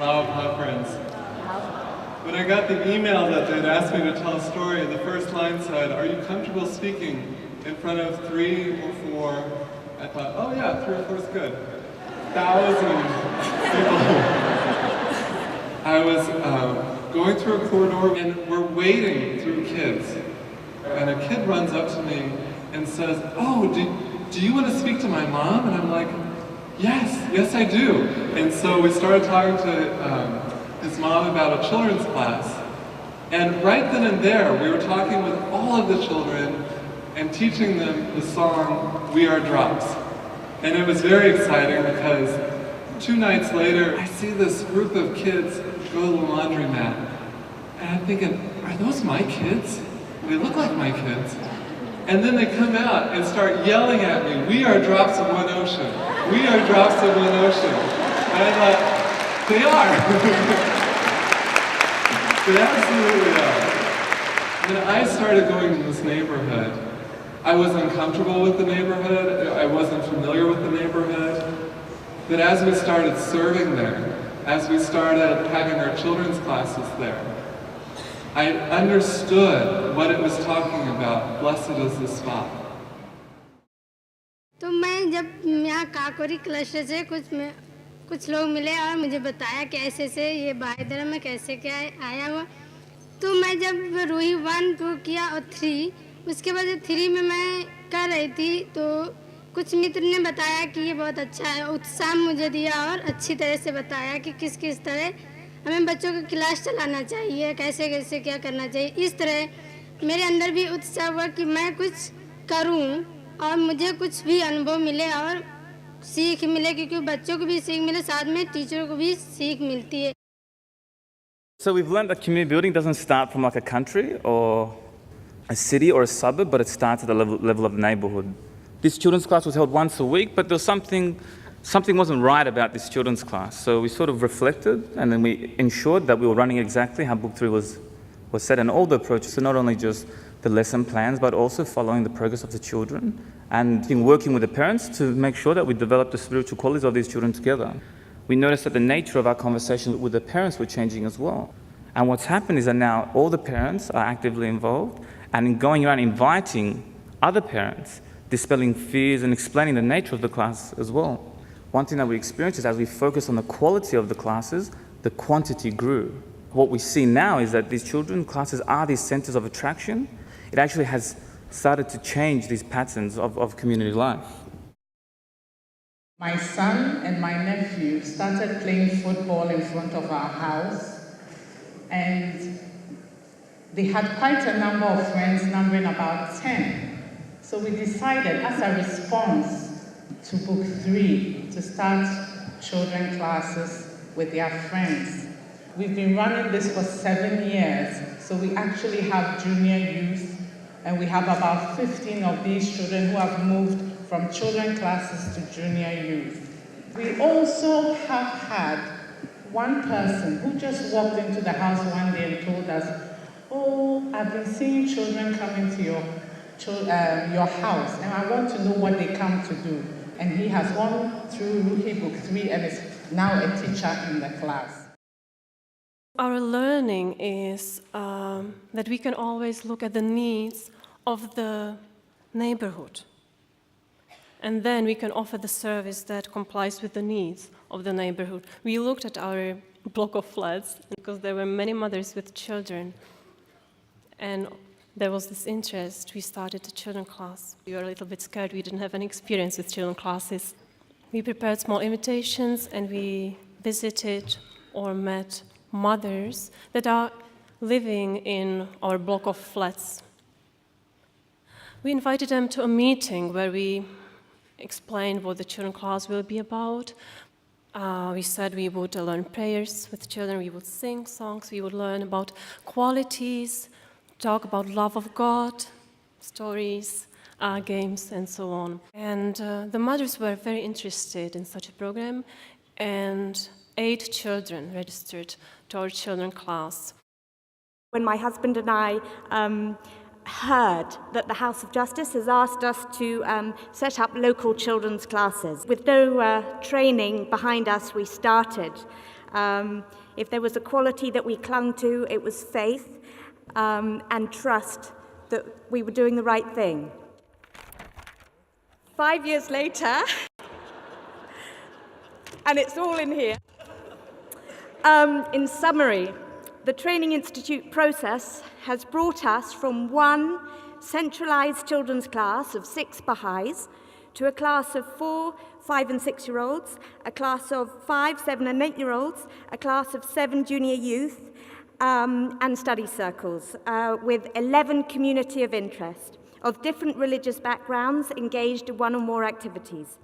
Lao friends. When I got the email that they'd asked me to tell a story, the first line said, "Are you comfortable speaking in front of 3 or 4?" I thought, oh yeah, 3 or 4 is good. 1,000 people. I was going through a corridor and we're wading through kids. And a kid runs up to me and says, "Oh, do you want to speak to my mom?" And I'm like, yes I do. And so we started talking to his mom about a children's class. And right then and there, we were talking with all of the children and teaching them the song, "We Are Drops." And it was very exciting because 2 nights later, I see this group of kids go to the laundromat. And I'm thinking, are those my kids? They look like my kids. And then they come out and start yelling at me, "We are drops of one ocean. We are drops of one ocean." And I thought, they are. They absolutely are. When I started going to this neighborhood, I was uncomfortable with the neighborhood. I wasn't familiar with the neighborhood. But as we started serving there, as we started having our children's classes there, I understood what it was talking about. Blessed is the spot. तो मैं जब यहाँ Kakori cluster से कुछ लोग मिले और मुझे बताया कि ऐसे से ये बाय धर्म में कैसे क्या आया हुआ, तो मैं जब रूही 1 2 किया और 3, उसके बाद 3 में मैं कर रही थी तो कुछ मित्र ने बताया कि ये बहुत अच्छा है, उत्साह मुझे दिया और अच्छी तरह से बताया कि किस किस तरह हमें बच्चों की क्लास चलाना चाहिए, कैसे कैसे क्या करना चाहिए। इस तरह मेरे अंदर भी उत्साह हुआ कि मैं कुछ करूं और मुझे कुछ भी अनुभव मिले और सीख मिले, क्योंकि बच्चों को भी सीख मिले, साथ में टीचरों को भी सीख मिलती है। So we've learned that community building doesn't start from like a country or a city or a suburb, but it starts at the level of the neighborhood. This children's class was held once a week, but there was something wasn't right about this children's class. So we sort of reflected and then we ensured that we were running exactly how Book 3 was set, and all the approaches, so not only just the lesson plans, but also following the progress of the children and working with the parents to make sure that we develop the spiritual qualities of these children together. We noticed that the nature of our conversations with the parents were changing as well. And what's happened is that now all the parents are actively involved and in going around inviting other parents, dispelling fears and explaining the nature of the class as well. One thing that we experienced is as we focus on the quality of the classes, the quantity grew. What we see now is that these children's classes are these centers of attraction. It actually has started to change these patterns of community life. My son and my nephew started playing football in front of our house, and they had quite a number of friends, numbering about 10. So we decided, as a response to Book 3, to start children classes with their friends. We've been running this for 7 years, so we actually have junior youth, and we have about 15 of these children who have moved from children classes to junior youth. We also have had one person who just walked into the house one day and told us, "Oh, I've been seeing children come into your house, and I want to know what they come to do." And he has gone through Ruhi Book 3 and is now a teacher in the class. Our learning is that we can always look at the needs of the neighborhood. And then we can offer the service that complies with the needs of the neighborhood. We looked at our block of flats because there were many mothers with children. And there was this interest. We started a children class. We were a little bit scared. We didn't have any experience with children classes. We prepared small invitations and we visited or met mothers that are living in our block of flats. We invited them to a meeting where we explained what the children class will be about. We said we would learn prayers with children, we would sing songs, we would learn about qualities, talk about love of God, stories, games, and so on. And the mothers were very interested in such a program, and 8 children registered to our children class. When my husband and I heard that the House of Justice has asked us to set up local children's classes, with no training behind us, we started. If there was a quality that we clung to, it was faith and trust that we were doing the right thing. 5 years later, and it's all in here. In summary, the Training Institute process has brought us from one centralized children's class of 6 Baha'is to a class of 4, 5 and 6-year-olds, a class of 5, 7 and 8-year-olds, a class of 7 junior youth, and study circles with 11 community of interest of different religious backgrounds engaged in one or more activities.